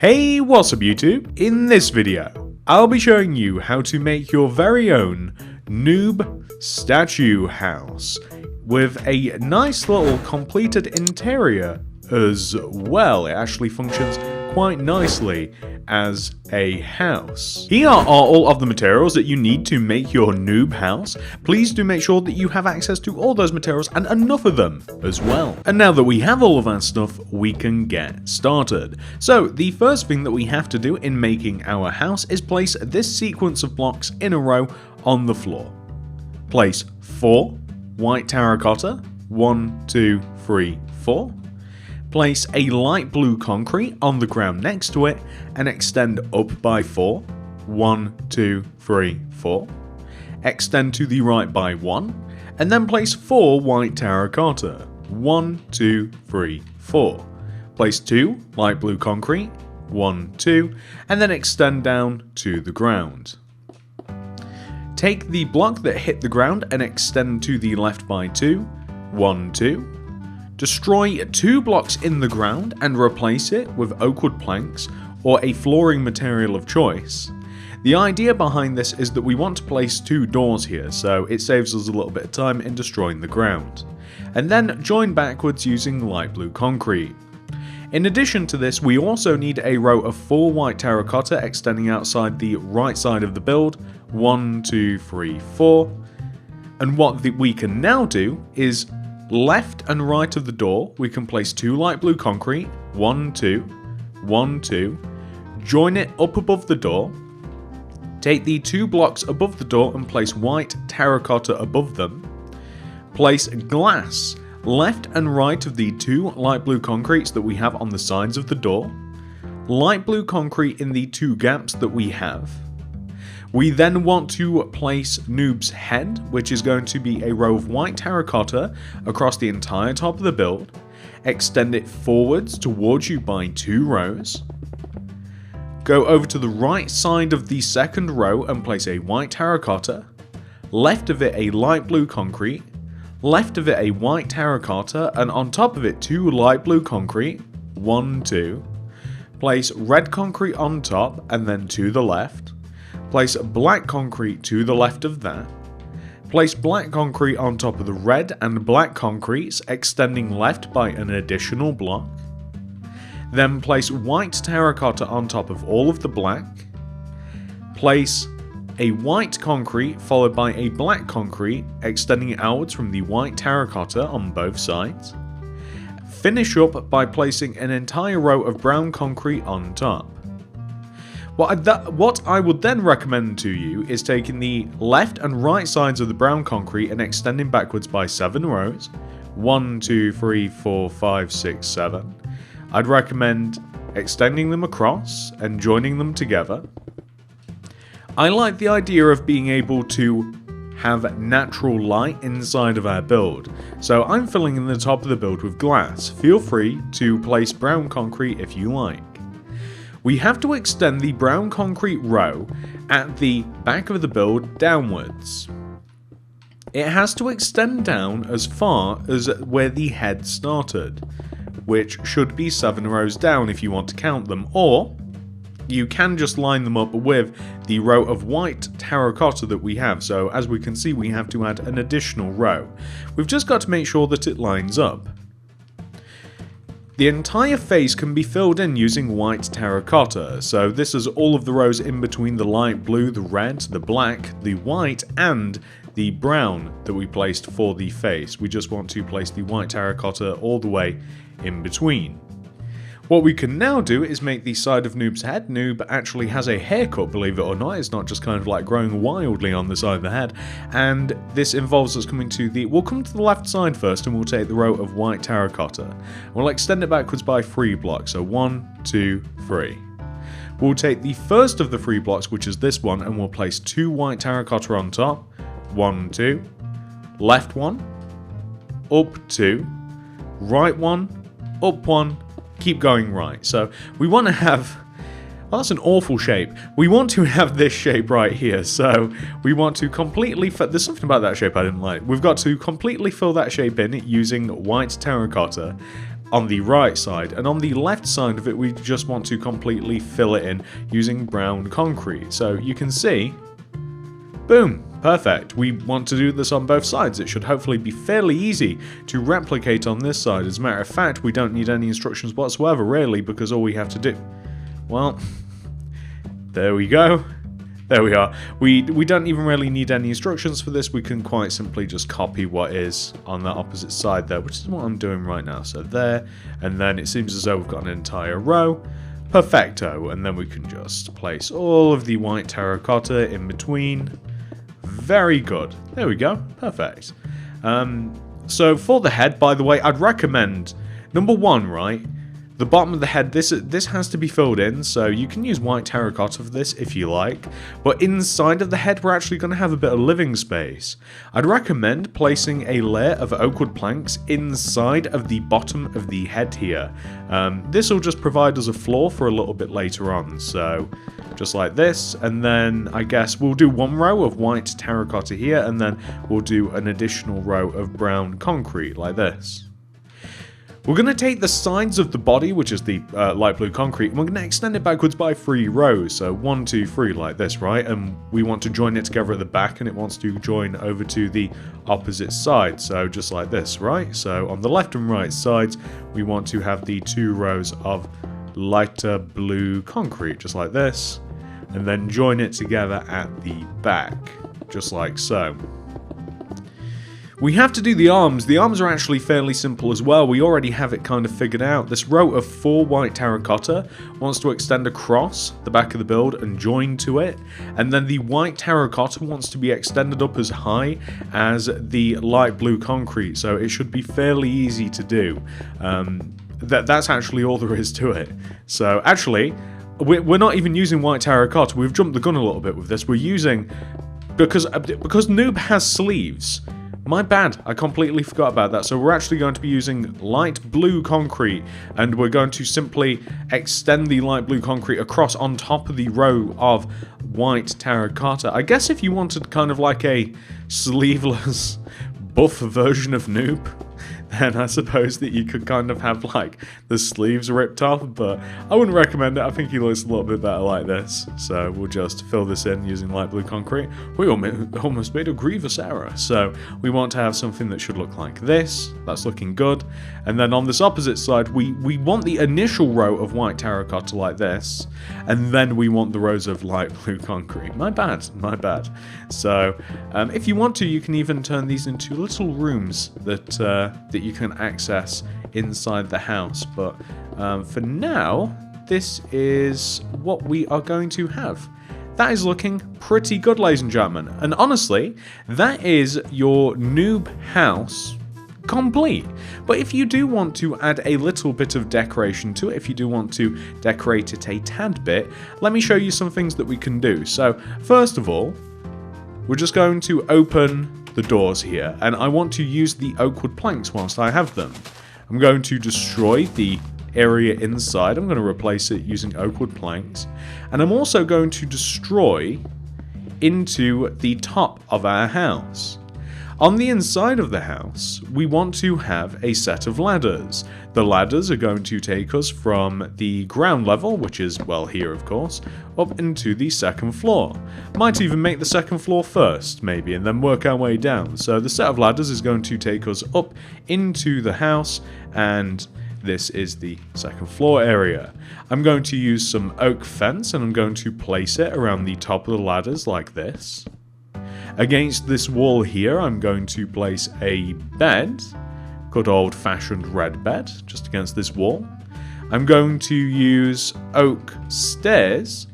Hey, what's up YouTube? In this video, I'll be showing you how to make your very own Noob Statue House with a nice little completed interior as well. It actually functions quite nicely as a house. Here are all of the materials that you need to make your noob house. Please do make sure that you have access to all those materials and enough of them as well. And now that we have all of our stuff, we can get started. So the first thing that we have to do in making our house is place this sequence of blocks in a row on the floor. Place 4 white terracotta, 1, 2, 3, 4. Place a light blue concrete on the ground next to it and extend up by 4. 1, 2, 3, 4. Extend to the right by 1, and then place 4 white terracotta. 1, 2, 3, 4. Place 2 light blue concrete. 1, 2, and then extend down to the ground. Take the block that hit the ground and extend to the left by 2. 1, 2. Destroy 2 blocks in the ground and replace it with oak wood planks or a flooring material of choice. The idea behind this is that we want to place 2 doors here, so it saves us a little bit of time in destroying the ground. And then join backwards using light blue concrete. In addition to this, we also need a row of 4 white terracotta extending outside the right side of the build. 1, 2, 3, 4. And what we can now do is left and right of the door, we can place 2 light blue concrete, 1, 2, 1, 2, join it up above the door, take the 2 blocks above the door and place white terracotta above them, place glass left and right of the 2 light blue concretes that we have on the sides of the door, light blue concrete in the 2 gaps that we have. We then want to place Noob's head, which is going to be a row of white terracotta across the entire top of the build. Extend it forwards towards you by 2 rows. Go over to the right side of the second row and place a white terracotta. Left of it a light blue concrete. Left of it a white terracotta, and on top of it 2 light blue concrete. 1, 2. Place red concrete on top and then to the left. Place black concrete to the left of that. Place black concrete on top of the red and black concretes, extending left by an additional block. Then place white terracotta on top of all of the black. Place a white concrete followed by a black concrete, extending outwards from the white terracotta on both sides. Finish up by placing an entire row of brown concrete on top. What I would then recommend to you is taking the left and right sides of the brown concrete and extending backwards by 7 rows. 1, 2, 3, 4, 5, 6, 7. I'd recommend extending them across and joining them together. I like the idea of being able to have natural light inside of our build, so I'm filling in the top of the build with glass. Feel free to place brown concrete if you like. We have to extend the brown concrete row at the back of the build downwards. It has to extend down as far as where the head started, which should be 7 rows down if you want to count them, or you can just line them up with the row of white terracotta that we have. So as we can see, we have to add an additional row. We've just got to make sure that it lines up. The entire face can be filled in using white terracotta, so this is all of the rows in between the light blue, the red, the black, the white, and the brown that we placed for the face. We just want to place the white terracotta all the way in between. What we can now do is make the side of Noob's head. Noob actually has a haircut, believe it or not. It's not just kind of like growing wildly on the side of the head. And this involves us coming to the... We'll come to the left side first and we'll take the row of white terracotta. We'll extend it backwards by 3 blocks. So 1, 2, 3. We'll take the first of the 3 blocks, which is this one, and we'll place 2 white terracotta on top. 1, 2. Left 1. Up 2. Right 1. Up 1. Keep going right. So we want to have, well, that's an awful shape. We want to have this shape right here. So we want to completely, there's something about that shape I didn't like. We've got to completely fill that shape in using white terracotta. on the right side, and on the left side of it we just want to completely fill it in using brown concrete. So you can see, boom, perfect. We want to do this on both sides. It should hopefully be fairly easy to replicate on this side. As a matter of fact, we don't need any instructions whatsoever really, because all we have to do, well, there we go. There we are. We don't even really need any instructions for this. We can quite simply just copy what is on the opposite side there, which is what I'm doing right now. So there, and then it seems as though we've got an entire row. Perfecto. And then we can just place all of the white terracotta in between. Very good. There we go. Perfect. So for the head, by the way, I'd recommend, number one, right? The bottom of the head, this has to be filled in, so you can use white terracotta for this if you like, but inside of the head we're actually going to have a bit of living space. I'd recommend placing a layer of oak wood planks inside of the bottom of the head here. This will just provide us a floor for a little bit later on, so just like this, and then I guess we'll do one row of white terracotta here, and then we'll do an additional row of brown concrete like this. We're going to take the sides of the body, which is the light blue concrete, and we're going to extend it backwards by 3 rows. So 1, 2, 3 like this, right? And we want to join it together at the back, and it wants to join over to the opposite side. So just like this, right? So on the left and right sides, we want to have the 2 rows of lighter blue concrete, just like this. And then join it together at the back, just like so. We have to do the arms. The arms are actually fairly simple as well. We already have it kind of figured out. This row of 4 white terracotta wants to extend across the back of the build and join to it. And then the white terracotta wants to be extended up as high as the light blue concrete. So it should be fairly easy to do. That's actually all there is to it. So actually, we're not even using white terracotta. We've jumped the gun a little bit with this. We're using, because Noob has sleeves. My bad, I completely forgot about that. So we're actually going to be using light blue concrete, and we're going to simply extend the light blue concrete across on top of the row of white terracotta. I guess if you wanted kind of like a sleeveless buff version of Noob, then I suppose that you could kind of have like the sleeves ripped off, but I wouldn't recommend it. I think he looks a little bit better like this. So we'll just fill this in using light blue concrete. We almost made a grievous error. So we want to have something that should look like this. That's looking good. And then on this opposite side, we want the initial row of white terracotta like this, and then we want the rows of light blue concrete. My bad, my bad. So if you want to, you can even turn these into little rooms that you can access inside the house, but for now this is what we are going to have. That is looking pretty good, ladies and gentlemen, and honestly that is your noob house complete. But if you do want to add a little bit of decoration to it, if you do want to decorate it a tad bit, let me show you some things that we can do. So first of all, we're just going to open the doors here, and I want to use the oak wood planks whilst I have them. I'm going to destroy the area inside. I'm going to replace it using oak wood planks, and I'm also going to destroy into the top of our house. On the inside of the house, we want to have a set of ladders. The ladders are going to take us from the ground level, which is, well, here of course, up into the second floor. Might even make the second floor first, maybe, and then work our way down. So the set of ladders is going to take us up into the house, and this is the second floor area. I'm going to use some oak fence, and I'm going to place it around the top of the ladders like this. Against this wall here, I'm going to place a bed, good old-fashioned red bed, just against this wall. I'm going to use oak stairs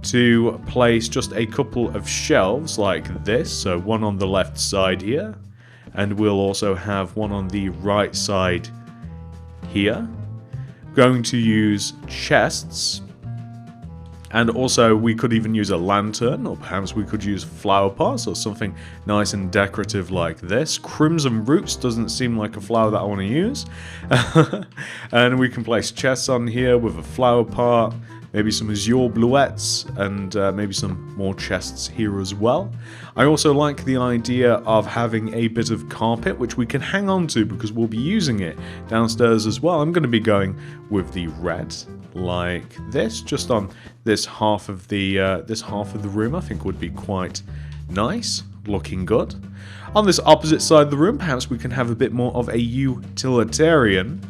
to place just a couple of shelves like this, so one on the left side here, and we'll also have one on the right side here. I'm going to use chests. And also, we could even use a lantern, or perhaps we could use flower pots or something nice and decorative like this. Crimson roots doesn't seem like a flower that I want to use. And we can place chests on here with a flower pot, maybe some azure bluettes, and maybe some more chests here as well. I also like the idea of having a bit of carpet which we can hang on to because we'll be using it downstairs as well. I'm going to be going with the red like this, just on this half of the room. I think would be quite nice, looking good. On this opposite side of the room, perhaps we can have a bit more of a utilitarian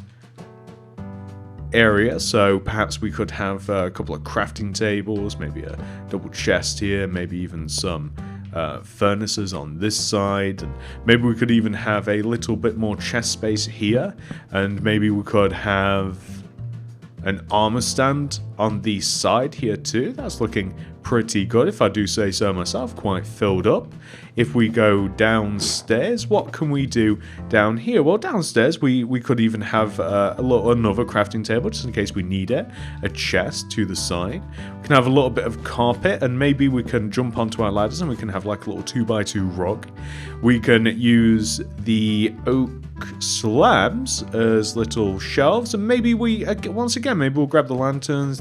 area, so perhaps we could have a couple of crafting tables, maybe a double chest here, maybe even some furnaces on this side, and maybe we could even have a little bit more chest space here, and maybe we could have an armor stand on the side here too. That's looking pretty good, if I do say so myself, quite filled up. If we go downstairs, what can we do down here? Well, downstairs we could even have another crafting table just in case we need it, a chest to the side. We can have a little bit of carpet, and maybe we can jump onto our ladders and we can have like a little 2x2 rug. We can use the oak slabs as little shelves, and maybe once again maybe we'll grab the lanterns,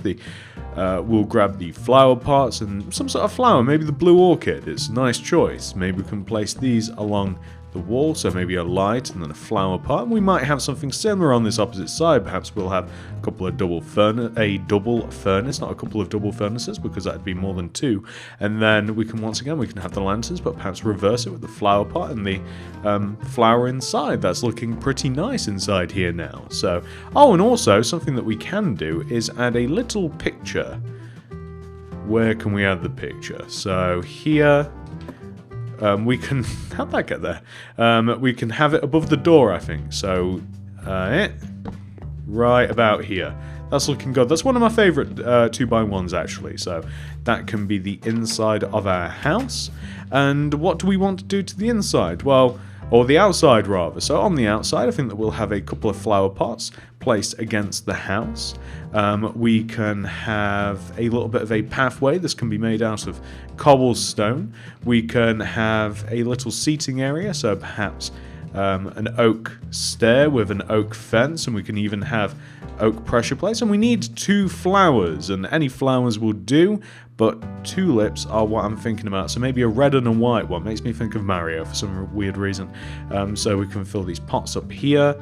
we'll grab the flower pots and some sort of flower, maybe the blue orchid. It's a nice choice. Maybe we can place these along the wall, so maybe a light and then a flower pot. And we might have something similar on this opposite side. Perhaps we'll have a couple of double furnace, not a couple of double furnaces, because that'd be more than two. And then we can have the lanterns, but perhaps reverse it with the flower pot and the flower inside. That's looking pretty nice inside here now. So, oh, and also something that we can do is add a little picture. Where can we add the picture? So here. We can, how'd that get there? We can have it above the door, I think. So, right about here. That's looking good. That's one of my favorite 2x1s, actually. So, that can be the inside of our house. And what do we want to do to the inside? Well, or the outside, rather. So, on the outside, I think that we'll have a couple of flower pots placed against the house. We can have a little bit of a pathway. This can be made out of cobblestone. We can have a little seating area, so perhaps an oak stair with an oak fence, and we can even have oak pressure plates. And we need 2 flowers, and any flowers will do, but tulips are what I'm thinking about. So maybe a red and a white one. Makes me think of Mario for some weird reason. So we can fill these pots up here,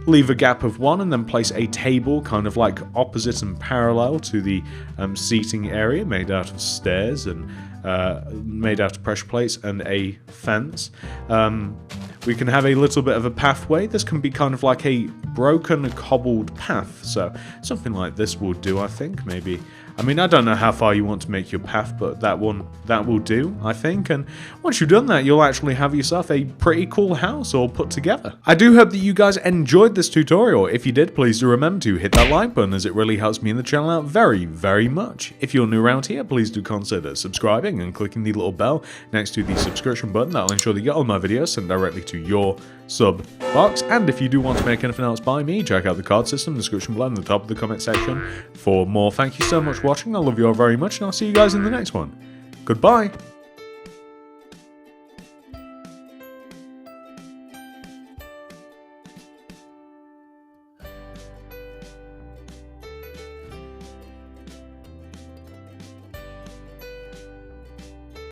leave a gap of 1, and then place a table kind of like opposite and parallel to the seating area, made out of stairs and made out of pressure plates and a fence. We can have a little bit of a pathway. This can be kind of like a broken cobbled path, so something like this will do, I think. Maybe, I mean, I don't know how far you want to make your path, but that will do, I think. And once you've done that, you'll actually have yourself a pretty cool house all put together. I do hope that you guys enjoyed this tutorial. If you did, please do remember to hit that like button, as it really helps me and the channel out very, very much. If you're new around here, please do consider subscribing and clicking the little bell next to the subscription button. That'll ensure that you get all my videos sent directly to your sub box. And if you do want to make anything else by me, check out the card system, description below in the top of the comment section for more. Thank you so much for watching. I love you all very much, and I'll see you guys in the next one. Goodbye.